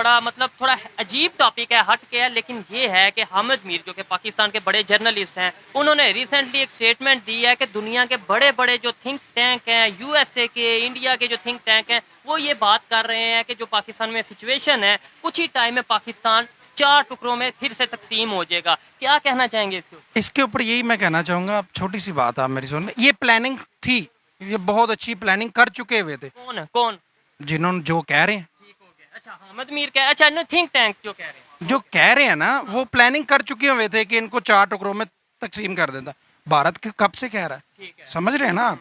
बड़ा मतलब थोड़ा अजीब टॉपिक है, हट के है, लेकिन ये है कि हामिद मीर जो कि पाकिस्तान के बड़े जर्नलिस्ट हैं, उन्होंने रिसेंटली एक स्टेटमेंट दी है कि दुनिया के बड़े-बड़े जो थिंक टैंक हैं, यूएसए के, इंडिया के जो थिंक टैंक हैं, वो ये बात कर रहे हैं कि जो पाकिस्तान में सिचुएशन है, कुछ ही टाइम में पाकिस्तान 4 टुकड़ों में फिर से तकसीम हो जाएगा। क्या कहना चाहेंगे इसके ऊपर? इसके ऊपर यही मैं कहना चाहूँगा, अब छोटी सी बात आप मेरी सुन, ये प्लानिंग थी, ये बहुत अच्छी प्लानिंग कर चुके हुए थे कौन है? कौन? जिन्होंने जो कह रहे हैं, ठीक हो गया। अच्छा, हामिद मीर कह, अच्छा न थिंक टैंक्स जो कह रहे हैं। जो कह रहे हैं ना, वो प्लानिंग कर चुके हुए थे कि इनको 4 टुकड़ों में तकसीम कर देता। भारत के कब से कह रहा है, ठीक है। समझ रहे हैं ना आप?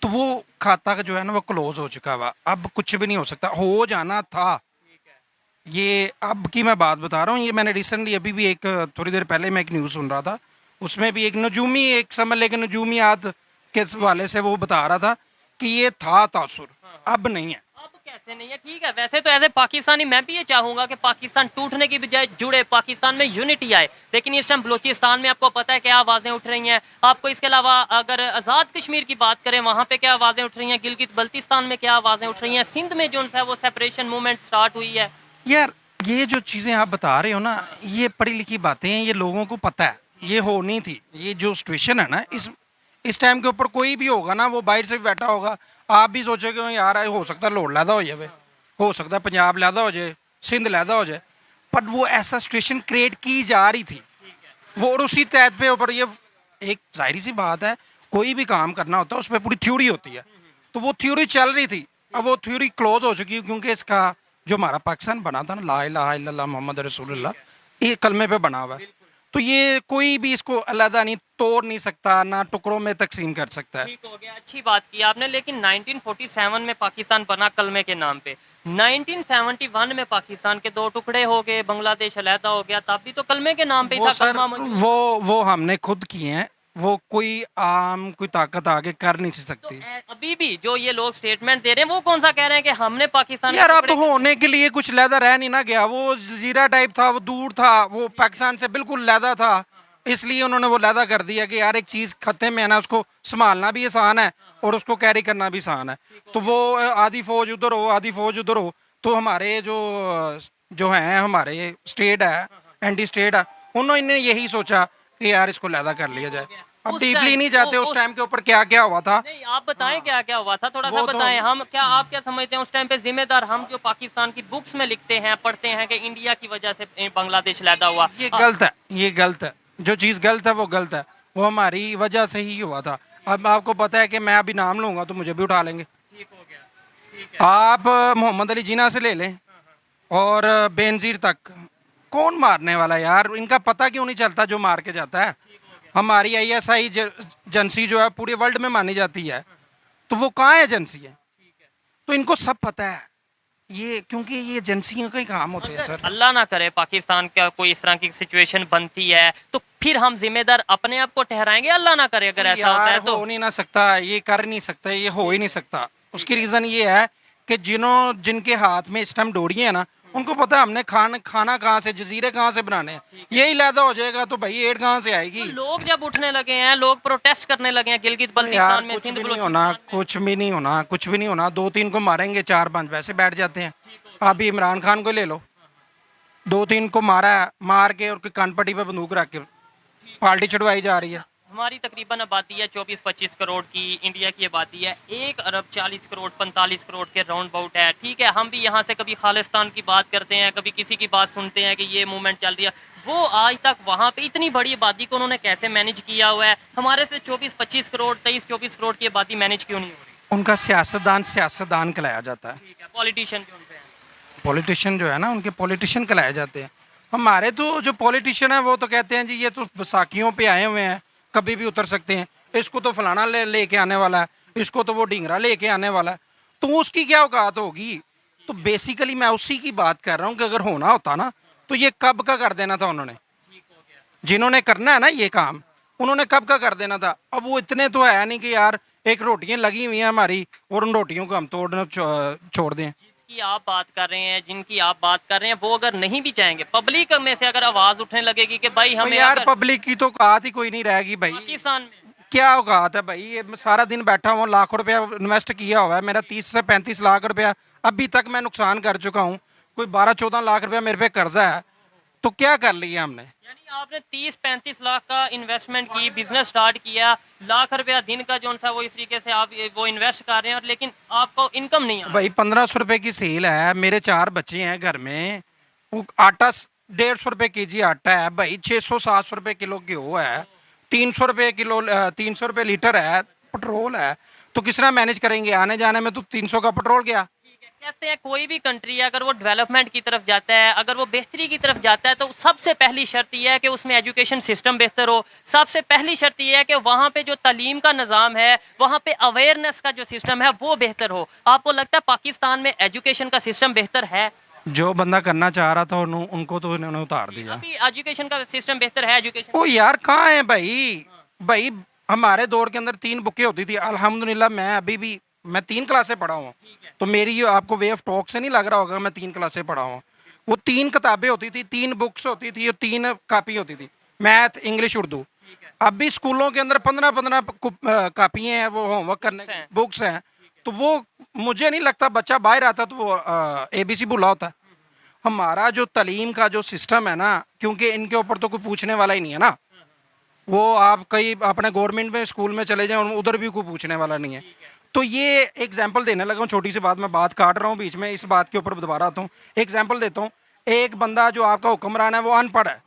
तो वो खाता जो है ना वो क्लोज हो चुका हुआ, अब कुछ भी नहीं हो सकता, हो जाना था। ठीक है। ये अब की मैं बात बता रहा हूँ, ये मैंने रिसेंटली अभी भी एक थोड़ी देर पहले मैं एक न्यूज़ सुन रहा था, उसमें भी एक नजूमी, एक समझ लेकिन नजूमियात के हवाले से वो बता रहा था कि ये था तासुर, अब नहीं है। अब कैसे नहीं है? ठीक है, वैसे तो एज ए पाकिस्तानी मैं भी ये चाहूंगा कि पाकिस्तान टूटने की बजाय जुड़े, पाकिस्तान में यूनिटी आए, लेकिन इस टाइम बलूचिस्तान में आपको पता है क्या आवाज़ें उठ रही हैं। आपको इसके अलावा अगर आज़ाद कश्मीर की बात करें, वहाँ पे क्या आवाज़ें उठ रही हैं, गिलगित बल्तिस्तान में क्या आवाज़ें उठ रही हैं, सिंध में जो है वो सेपरेशन मूवमेंट स्टार्ट हुई है। यार ये जो चीज़ें आप बता रहे हो ना, ये पढ़ी लिखी बातें हैं, ये लोगों को पता है, ये होनी थी। ये जो सिचुएशन है ना, इस टाइम के ऊपर कोई भी होगा ना, वो बाहर से भी बैठा होगा, आप भी सोचोगे यार हो सकता है लोड लैदा हो जाए, हो सकता है पंजाब लैदा हो जाए, सिंध लैदा हो जाए, बट वो ऐसा सिचुएशन क्रिएट की जा रही थी वो, और उसी तहत पे ऊपर ये एक जाहिर सी बात है, कोई भी काम करना होता है उस पर पूरी थ्योरी होती है, तो वो थ्योरी चल रही थी, अब वो थ्योरी क्लोज हो चुकी है, क्योंकि इसका जो हमारा पाकिस्तान बना था ना, ला इलाहा इल्लल्लाह मोहम्मद रसूलुल्लाह, ये कलमे पे बना हुआ है, तो ये कोई भी इसको अलहदा नहीं तोड़ नहीं सकता, ना टुकड़ों में तकसीम कर सकता है। ठीक हो गया, अच्छी बात की आपने, लेकिन 1947 में पाकिस्तान बना कलमे के नाम पे, 1971 में पाकिस्तान के 2 टुकड़े हो गए, बांग्लादेश अलहदा हो गया, तब भी तो कलमे के नाम पे ही वो था सर कलमा मौजूद। वो हमने खुद किए हैं, वो कोई आम कोई ताकत आगे कर नहीं तो सकती। अभी भी जो ये लोग स्टेटमेंट दे रहे हैं, वो कौन सा कह रहे हैं कि हमने पाकिस्तान के यार अब टुकड़े होने के लिए कुछ लहदा रह नहीं ना गया, वो जजीरा टाइप था, वो दूर था, वो पाकिस्तान से बिल्कुल लहदा था, इसलिए उन्होंने वो लहदा कर दिया कि यार एक चीज़ खत्ते में है ना, उसको संभालना भी आसान है और उसको कैरी करना भी आसान है, तो वो आधी फौज उधर हो आधी फौज उधर हो, तो हमारे जो जो हैं हमारे स्टेट है, एंटी स्टेट है, उन्होंने यही सोचा कि यार इसको लहदा कर लिया जाए। अब उस डीपली टाइम नहीं जाते उस टाइम के ऊपर क्या क्या हुआ था। नहीं, आप बताएं क्या क्या हुआ था, थोड़ा सा वो तो बताएं। हम क्या, आप क्या समझते हैं उस टाइम पे जिम्मेदार हम जो पाकिस्तान की बुक्स में लिखते हैं, पढ़ते हैं कि इंडिया की वजह से बांग्लादेश लैदा हुआ, ये गलत है, ये गलत है, जो चीज़ गलत है वो गलत है, वो हमारी वजह से ही हुआ था। अब आपको पता है कि मैं अभी नाम लूँगा तो मुझे भी उठा लेंगे। ठीक हो गया। ठीक है। आप मोहम्मद अली जिन्ना से ले लें और बेनज़ीर तक, कौन मारने वाला है यार, इनका पता क्यों नहीं चलता जो मार के जाता है। हमारी आईएसआई एजेंसी जो है पूरे वर्ल्ड में मानी जाती है, तो वो कहाँ एजेंसी है, तो इनको सब पता है ये, क्योंकि ये एजेंसियों का ही काम होते हैं अगर सर। अल्लाह ना करे पाकिस्तान का कोई इस तरह की सिचुएशन बनती है, तो फिर हम जिम्मेदार अपने आप को ठहराएंगे? अल्लाह ना करे अगर ऐसा होता है यार तो। हो नहीं ना सकता, ये कर नहीं सकता, ये हो ही नहीं सकता। उसकी रीज़न ये है कि जिनके हाथ में इस टाइम डोरियां है ना, उनको पता है हमने खाना कहाँ से, जजीरे कहाँ से बनाने हैं, यही लैदा हो जाएगा तो भाई एड कहाँ से आएगी। तो लोग जब उठने लगे हैं, लोग प्रोटेस्ट करने लगे हैं गिलगित तो यार बल्तिस्तान में, कुछ सिंध भी नहीं होना, बलूचिस्तान में। कुछ भी नहीं होना, कुछ भी नहीं होना, 2-3 को मारेंगे, 4-5 वैसे बैठ जाते हैं। अभी इमरान खान को ले लो, 2-3 को मारा है, मार के और कान पट्टी पे बंदूक रख के पार्टी चढ़वाई जा रही है। हमारी तकरीबन आबादी है 24-25 करोड़ की, इंडिया की आबादी है 1 अरब 40 करोड़ 45 करोड़ के राउंड बाउट है। ठीक है, हम भी यहाँ से कभी खालिस्तान की बात करते हैं, कभी किसी की बात सुनते हैं कि ये मूवमेंट चल रही है, वो आज तक वहाँ पे इतनी बड़ी आबादी को उन्होंने कैसे मैनेज किया हुआ है? हमारे से 24-25 करोड़ 23-24 करोड़ की आबादी मैनेज क्यों नहीं हो रही? उनका सियासतदान कहलाया जाता है। ठीक है, पॉलिटिशियन जो उनपे हैं। पॉलिटिशियन जो है ना, उनके पॉलिटिशियन कहलाए जाते हैं। हमारे तो जो पॉलिटिशियन है वो तो कहते हैं जी ये तो बैसाखियों पे आए हुए हैं, कभी भी उतर सकते हैं, इसको तो फलाना लेके आने वाला है, इसको तो वो ढींगरा लेके आने वाला है, तो उसकी क्या औकात होगी। तो बेसिकली मैं उसी की बात कर रहा हूँ कि अगर होना होता ना तो ये कब का कर देना था उन्होंने, जिन्होंने करना है ना ये काम, उन्होंने कब का कर देना था। अब वो इतने तो है नहीं कि यार एक रोटियां लगी हुई हैं हमारी और उन रोटियों को हम तोड़ना छोड़ दें। जिसकी आप बात कर रहे हैं, जिनकी आप बात कर रहे हैं, वो अगर नहीं भी चाहेंगे, पब्लिक में से अगर आवाज उठने लगेगी कि भाई तो हमें यार अगर पब्लिक की तो औकात ही कोई नहीं रहेगी भाई। पाकिस्तान में क्या औकात है भाई, ये मैं सारा दिन बैठा हूँ, लाखों रुपया इन्वेस्ट किया हुआ है मेरा, 30 से 35 लाख रुपया अभी तक मैं नुकसान कर चुका हूँ। कोई 12-14 लाख रुपया मेरे पे कर्जा है, तो क्या कर लिया हमने। यानी आपने 30-35 लाख का इन्वेस्टमेंट की, बिजनेस स्टार्ट किया, लाख रुपया दिन का जो सा वो इस तरीके से आप वो इन्वेस्ट कर रहे हैं, और लेकिन आपको इनकम नहीं आ रही। भाई 1500 रुपए की सेल है, मेरे 4 बच्चे हैं घर में, वो आटा 150 रुपए केजी आटा है भाई, 600-700 रुपए किलो गेहूँ है, 300 रुपए किलो 300 रुपए लीटर है पेट्रोल है, तो किस तरह मैनेज करेंगे। आने जाने में तो 300 का पेट्रोल गया। कहते हैं कोई भी कंट्री अगर वो डेवलपमेंट की तरफ जाता है, अगर वो बेहतरी की तरफ जाता है, तो सबसे पहली शर्त यह है कि उसमें एजुकेशन सिस्टम बेहतर हो। सबसे पहली शर्त यह है कि वहाँ पे जो तालीम का निज़ाम है, वहाँ पे अवेयरनेस का जो सिस्टम है वो बेहतर हो। आपको लगता है पाकिस्तान में एजुकेशन का सिस्टम बेहतर है? जो बंदा करना चाह रहा था उनको तो इन्होंने उतार दिया। अभी एजुकेशन का सिस्टम बेहतर है? एजुकेशन ओ यार कहाँ है भाई। भाई हमारे दौर के अंदर 3 बुकें होती थी, अल्हम्दुलिल्लाह मैं अभी भी मैं 3 क्लासें पढ़ा हूँ, तो मेरी ये आपको वे ऑफ टॉक से नहीं लग रहा होगा मैं 3 क्लासें पढ़ा हूँ। वो 3 किताबें होती थी, 3 बुक्स होती थी और 3 कापी होती थी, मैथ इंग्लिश उर्दू। अब भी स्कूलों के अंदर 15-15 कापियाँ हैं, वो होमवर्क करने की बुक्स हैं, तो वो मुझे नहीं लगता बच्चा बाहर आता तो वो ABC भूला होता। हमारा जो तालीम का जो सिस्टम है ना, क्योंकि इनके ऊपर तो कोई पूछने वाला ही नहीं है ना, वो आप कहीं अपने गवर्नमेंट में स्कूल में चले जाएं और उधर भी कोई पूछने वाला नहीं है। तो ये एग्जाम्पल देने लगा हूँ, छोटी सी बात, मैं बात काट रहा हूँ बीच में, इस बात के ऊपर दोबारा आता हूँ। एग्जाम्पल देता हूँ, एक बंदा जो आपका हुक्मरान है वो अनपढ़ है,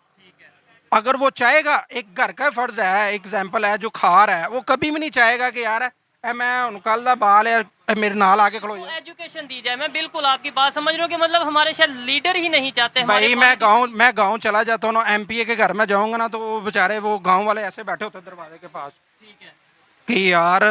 अगर वो चाहेगा, एक घर का फर्ज है, एग्जाम्पल है, जो खा रहा है वो कभी भी नहीं चाहेगा कि यार मैं कल दा बाल है मेरे नाल आके खड़ो जाए। एजुकेशन दी जाए। मैं बिल्कुल आपकी बात समझ रहा हूँ कि मतलब हमारे शायद लीडर ही नहीं चाहते भाई मैं गांव चला जाता हूँ ना, MPA के घर में जाऊंगा ना, तो वो बेचारे वो गांव वाले ऐसे बैठे होते दरवाजे के पास, ठीक है, कि यार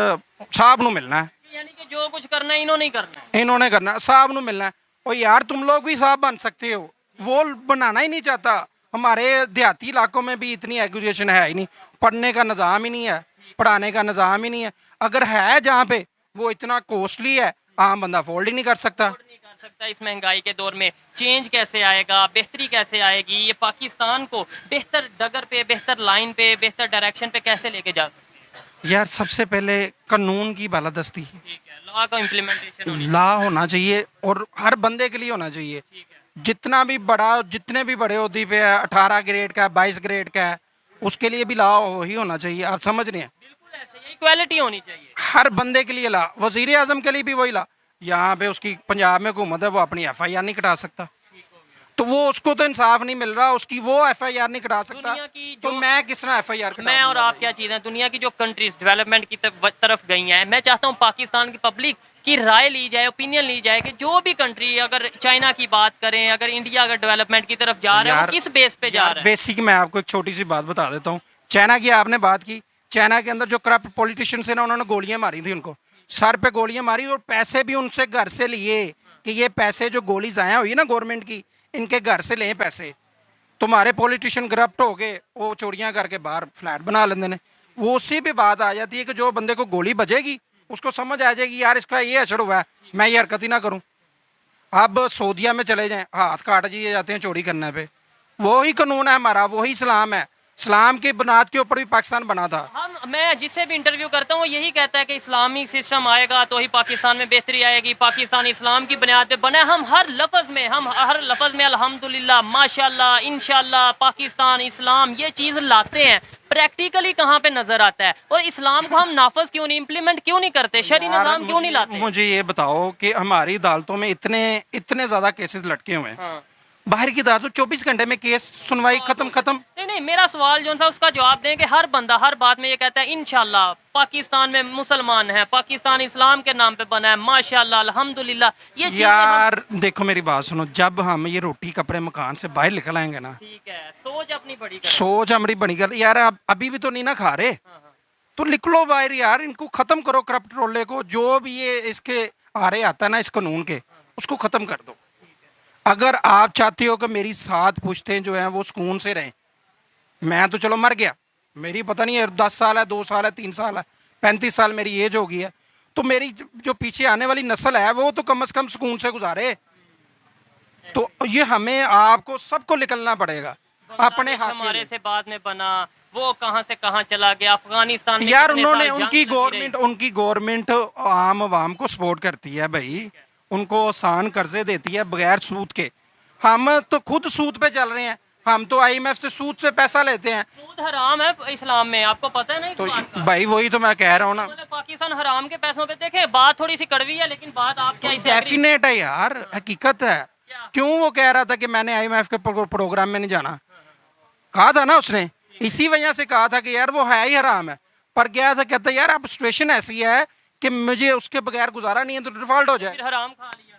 साहब नू मिलना है, यानी कि जो कुछ करना है इन्होंने ही करना है, इन्होंने करना है, साहब नू मिलना है। और यार तुम लोग भी साहब बन सकते हो, वो बनाना ही नहीं चाहता। हमारे देहाती इलाकों में भी इतनी एजुकेशन है ही नहीं, पढ़ने का निज़ाम ही नहीं है, पढ़ाने का निज़ाम ही नहीं है। अगर है जहाँ पे वो इतना कॉस्टली है, आम बंदा अफोर्ड ही नहीं कर सकता। नहीं कर सकता। इस महंगाई के दौर में चेंज कैसे आएगा, बेहतरी कैसे आएगी, ये पाकिस्तान को बेहतर डगर पे, बेहतर लाइन पे, बेहतर डायरेक्शन पे कैसे लेके जा सकते हैं? यार सबसे पहले कानून की बालादस्ती, ठीक है, लॉ का इम्प्लीमेंटेशन होनी लॉ होना चाहिए और हर बंदे के लिए होना चाहिए। चाहिए। ठीक है, जितना भी बड़ा, जितने भी बड़े ओहदे पे है, 18 ग्रेड का है, 22 ग्रेड का है, उसके लिए भी लॉ ही होना चाहिए। आप समझ रहे हैं, बिल्कुल ऐसे ही इक्वालिटी होनी चाहिए। हर बंदे के लिए लॉ। वजीर आजम के लिए भी वही लॉ। यहाँ पे उसकी पंजाब में हुकूमत है, वो अपनी FIR नहीं कटा सकता, तो वो उसको तो इंसाफ नहीं मिल रहा, उसकी वो FIR नहीं कटा सकता, दुनिया की तो जो- मैं किस तरह FIR कटा मैं और दूंगा आप भाई? क्या चीज़ है, दुनिया की जो कंट्रीज डेवलपमेंट की तरफ गई हैं, मैं चाहता हूँ पाकिस्तान की पब्लिक की राय ली जाए, ओपिनियन ली जाए कि जो भी कंट्री, अगर चाइना की बात करें, अगर इंडिया अगर डेवलपमेंट की तरफ जा रहा है, वो किस बेस पे जा रहा है। बेसिक मैं आपको एक छोटी सी बात बता देता हूँ। चाइना की आपने बात की, चाइना के अंदर जो करप्ट पॉलिटिशियंस है ना, उन्होंने गोलियां मारी थी, उनको सर पे गोलियां मारी और पैसे भी उनसे घर से लिए कि ये पैसे जो गोली जाया हुई ना गवर्नमेंट की, इनके घर से लें पैसे। तुम्हारे पॉलिटिशियन करप्ट हो गए, वो चोरियां करके बाहर फ्लैट बना लेते हैं। वो उसी पे बात आ जाती है कि जो बंदे को गोली बजेगी उसको समझ आ जाएगी यार इसका ये असर हुआ है, मैं ये हरकत ही ना करूं। अब सऊदिया में चले जाएं, हाथ काट दिए जाते हैं चोरी करने पे। वही कानून है हमारा, वही इस्लाम है। इस्लाम की बुनियाद के ऊपर भी पाकिस्तान बना था। मैं जिससे भी इंटरव्यू करता हूँ यही कहता है कि इस्लामिक सिस्टम आएगा तो ही पाकिस्तान में बेहतरी आएगी, पाकिस्तान इस्लाम की बुनियाद पे बना है। हम हर लफ्ज़ में अल्हम्दुलिल्लाह, माशाल्लाह, इंशाल्लाह, पाकिस्तान इस्लाम ये चीज़ लाते हैं, प्रैक्टिकली कहाँ पे नजर आता है? और इस्लाम को हम नाफज क्यों नहीं, इम्प्लीमेंट क्यों नहीं करते, शरी निज़ाम क्यों नहीं लाते? मुझे ये बताओ कि हमारी अदालतों में इतने इतने ज्यादा केसेस लटके हुए हैं। हाँ। बाहर की अदालतों 24 घंटे में केस सुनवाई खत्म। नहीं, मेरा सवाल जो था उसका जवाब दें कि हर बंदा हर बात में ये कहता है इंशाल्लाह पाकिस्तान में मुसलमान है, पाकिस्तान इस्लाम के नाम पे बना है, माशाल्लाह, अल्हम्दुलिल्लाह। ये चीजें यार देखो मेरी बात सुनो, जब हम ये रोटी कपड़े मकान से बाहर निकल आएंगे ना, ठीक है, सोच अपनी बड़ी करें। सोच हमारी बनी कर यार, अभी भी तो नहीं ना खा रहे, तो निकलो बाहर यार, इनको खत्म करो करप्ट रोले को, जो भी ये इसके आरे आता है ना इस कानून के, उसको खत्म कर दो। अगर आप चाहते हो कि मेरी 7 पुश्तें जो हैं वो सुकून से रहें, मैं तो चलो मर गया, मेरी पता नहीं है 10 साल है, 2 साल है, 3 साल है, 35 साल मेरी एज हो गई है, तो मेरी जो पीछे आने वाली नस्ल है वो तो कम से कम सुकून से गुजारे। तो ये हमें आपको सबको निकलना पड़ेगा अपने हाथ हमारे से बाद में बना, वो कहां से कहां चला गया, अफगानिस्तान में यार कितने उन्होंने साल जंग उनकी गवर्नमेंट आम आवाम को सपोर्ट करती है भाई, उनको आसान कर्जे देती है बगैर सूद के। हम तो खुद सूद पे चल रहे हैं, हम तो IMF से सूद पे पैसा लेते हैं। सूद हराम है इस्लाम में, आपको पता है ना इस तो बात का? भाई वही तो मैं कह रहा हूँ ना, मतलब पाकिस्तान हराम के पैसों पे देखे, बात थोड़ी सी कड़वी है लेकिन बात आप क्या इसे agree- डेफिनेट है यार, हकीकत है। क्या? क्यों वो कह रहा था कि मैंने IMF के प्रोग्राम में नहीं जाना, कहा था ना उसने, इसी वजह से कहा था कि यार वो है ही हराम है। पर गया था, कहता यार अब सिचुएशन ऐसी है कि मुझे उसके बगैर गुजारा नहीं है, तो डिफॉल्ट हो जाए। फिर हराम खा लिया,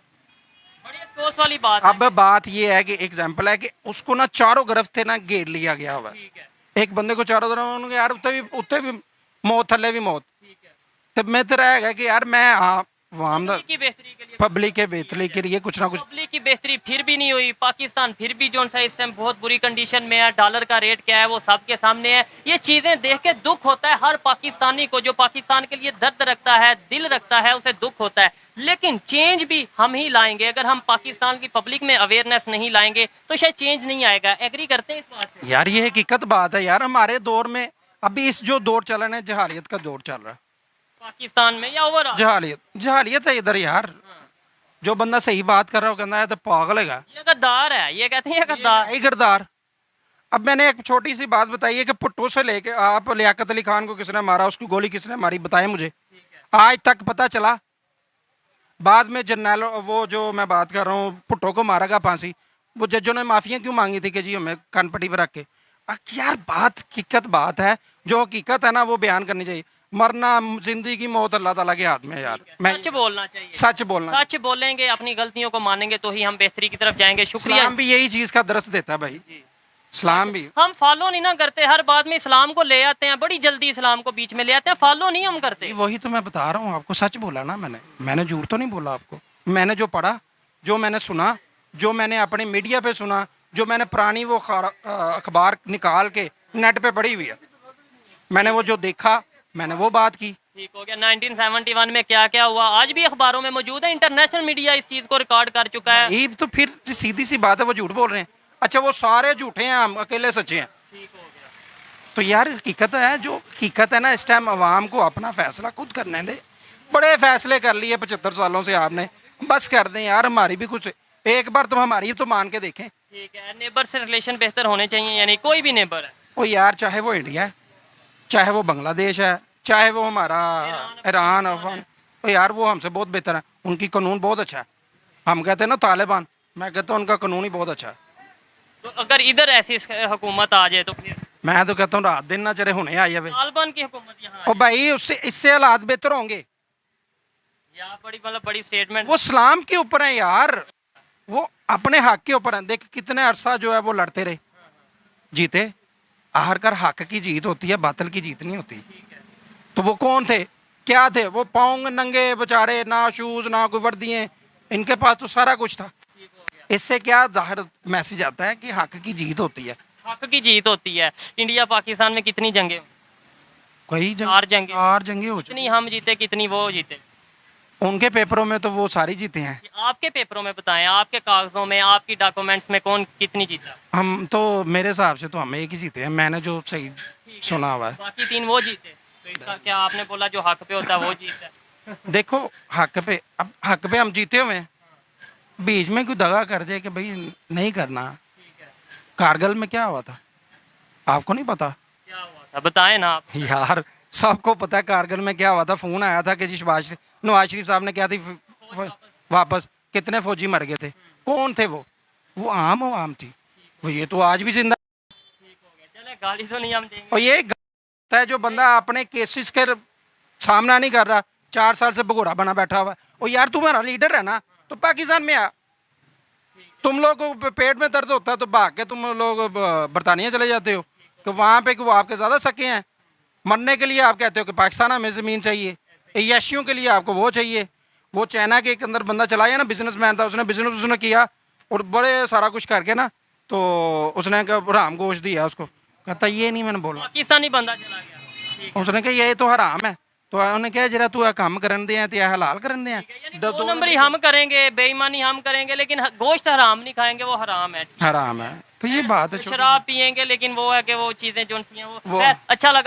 बड़ी अफसोस वाली बात है। अब बात ये है कि एग्जाम्पल है कि उसको ना चारों तरफ थे ना घेर लिया गया हुआ है। ठीक है, एक बंदे को चारों तरफ उन्होंने यार उत्ते भी मौत, थले भी मौत। ठीक है। तो मैं तो रहेगा कि यार मैं वहां पब्लिक की बेहतरी के लिए, पब्लिक के बेहतरी के लिए कुछ ना कुछ। पब्लिक की बेहतरी फिर भी नहीं हुई। पाकिस्तान फिर भी जो सा इस टाइम बहुत बुरी कंडीशन में है, डॉलर का रेट क्या है वो सबके सामने है। ये चीजें देख के दुख होता है हर पाकिस्तानी को, जो पाकिस्तान के लिए दर्द रखता है, दिल रखता है, उसे दुख होता है। लेकिन चेंज भी हम ही लाएंगे, अगर हम पाकिस्तान की पब्लिक में अवेयरनेस नहीं लाएंगे तो शायद चेंज नहीं आएगा। एग्री करते हैं इस बात से? यार ये हकीकत बात है यार, हमारे दौर में अभी इस जो दौर चल रहा है, जहालियत का दौर चल रहा है। पाकिस्तान में या ओवरऑल? जहालियत है इधर यार। जो बंदा सही बात कर रहा है वो कहता है तो पागल है, ये गद्दार है, ये कहते हैं ये गद्दार। ये गद्दार। अब मैंने एक छोटी सी बात बताई है कि भुट्टो से लेके आप लियाकत अली खान को किसने मारा, उसकी गोली किसने मारी, बताएं मुझे। आज तक पता चला। बाद में जर्नैल वो जो मैं बात कर रहा हूँ भुट्टो को मारा फांसी, वो जजों ने माफिया क्यों मांगी थी कि जी हमें कानपट्टी पर रख के। यार बात हकीकत बात है, जो हकीकत है ना वो बयान करनी चाहिए। मरना जिंदगी मौत अल्लाह ताला के हाथ में है यार। मैं सच बोलना चाहिए, सच बोलना, सच बोलेंगे, अपनी गलतियों को मानेंगे तो ही हम बेहतरी की तरफ जाएंगे। शुक्रिया। इस्लाम भी यही चीज का दरस देता है भाई, इस्लाम भी। हम फॉलो नहीं ना करते, हर बात में इस्लाम को ले आते हैं, बड़ी जल्दी इस्लाम को बीच में ले आते हैं, फॉलो नहीं हम करते। वही तो मैं बता रहा हूँ आपको, सच बोला ना मैंने झूठ तो नहीं बोला आपको। मैंने जो पढ़ा, जो मैंने सुना, जो मैंने अपने मीडिया पे सुना, जो मैंने पुरानी वो अखबार निकाल के नेट पे पढ़ी हुई है, मैंने वो जो देखा मैंने वो बात की। ठीक हो गया। 1971 में क्या क्या हुआ आज भी अखबारों में मौजूद है, इंटरनेशनल मीडिया इस चीज को रिकॉर्ड कर चुका है। ये तो फिर सीधी सी बात है, वो झूठ बोल रहे हैं। अच्छा वो सारे झूठे हैं, हम अकेले सच्चे हैं। ठीक हो गया। तो यार हकीकत है, जो हकीकत है ना, इस टाइम अवाम को अपना फैसला खुद करने दे। बड़े फैसले कर लिए 75 सालों से आपने, बस कर दें यार, हमारी भी कुछ एक बार तो हमारी तो मान के देखें। ठीक है, नेबर से रिलेशन बेहतर होने चाहिए, यानी कोई भी नेबर है। वो यार चाहे वो इंडिया है, चाहे वो बांग्लादेश है, चाहे वो हमारा ईरान अफगान, तो यार वो हमसे बहुत बेहतर है। उनकी कानून बहुत अच्छा है। हम कहते हैं ना तालिबान, मैं कहता हूँ उनका कानून ही बहुत अच्छा है। तो अगर इधर ऐसी हुकूमत आ जाए तो फिर? मैं तो कहता हूँ रात दिन ना चले, होने आई है। तालिबान की हुकूमत यहाँ और भाई उससे इससे हालात बेहतर होंगे। यार बड़ी मतलब बड़ी स्टेटमेंट। वो इस्लाम के ऊपर है यार, वो अपने हक के ऊपर है। देख कितने अरसा जो है वो लड़ते रहे, जीते। आखिरकार हक की जीत होती है, बातिल की जीत नहीं होती। तो वो कौन थे, क्या थे? वो पाँव नंगे बेचारे, ना शूज ना कोई वर्दियाँ, इनके पास तो सारा कुछ था। इससे क्या जाहिर मैसेज आता है कि हक की जीत होती है। हक की जीत होती है। इंडिया पाकिस्तान में कितनी जंगें? कई चार जंगें। चार जंगे हो चुकी। कितनी हम जीते, कितनी वो जीते? उनके पेपरों में तो वो सारी जीते हैं। आपके पेपरों में बताएं, आपके कागजों में, आपकी डॉक्यूमेंट्स में कौन कितनी जीता? हम तो मेरे हिसाब से तो हम एक ही जीते हैं, मैंने जो सही सुना हुआ है। बाकी 3 वो जीते, तो इसका क्या आपने बोला जो हक पे होता है वो जीता है? देखो हक पे, अब हक पे हम जीते हुए हैं, बीच में कोई दगा कर दे कि भाई नहीं करना। कारगिल में क्या हुआ था आपको नहीं पता? क्या हुआ था बताएं ना आप। यार सबको पता है कारगिल में क्या हुआ था। फोन आया था कि जी नवाज शरीफ साहब ने क्या थी वापस, कितने फौजी मर गए थे। कौन थे वो आम थी। वो ये तो आज भी जिंदा। चले गाली तो नहीं हम देंगे। और ये है जो बंदा अपने केसेस के सामना नहीं कर रहा, 4 साल से भगोड़ा बना बैठा हुआ है। और यार तुम्हारा लीडर है ना, तो पाकिस्तान में आ। तुम लोग को पेट में दर्द होता है तो भाग के तुम लोग बरतानिया चले जाते हो कि वहाँ पे कि वो आपके ज़्यादा सके हैं। मरने के लिए आप कहते हो कि पाकिस्तान हमें ज़मीन चाहिए, यशियों के लिए आपको वो चाहिए। वो चाइना के अंदर बंदा चलाया ना, बिजनेसमैन था, उसने बिजनेस उसने किया और बड़े सारा कुछ करके ना, तो उसने हराम गोश्त दिया उसको। कहता ये नहीं मैंने बोला, पाकिस्तानी बंदा चला गया। उसने कहा ये तो हराम है। तो उन्होंने कहा जरा तू काम करन दे तो यह हलाल करन दे। यानी 2 नंबरी हम करेंगे, बेईमानी हम करेंगे, लेकिन गोश्त हराम नहीं खाएंगे, वो हराम है। हराम है। तो ये बात है। शराब पियेंगे लेकिन वो है कि वो चीजें जो सी हैं वो वो- अच्छा लगा।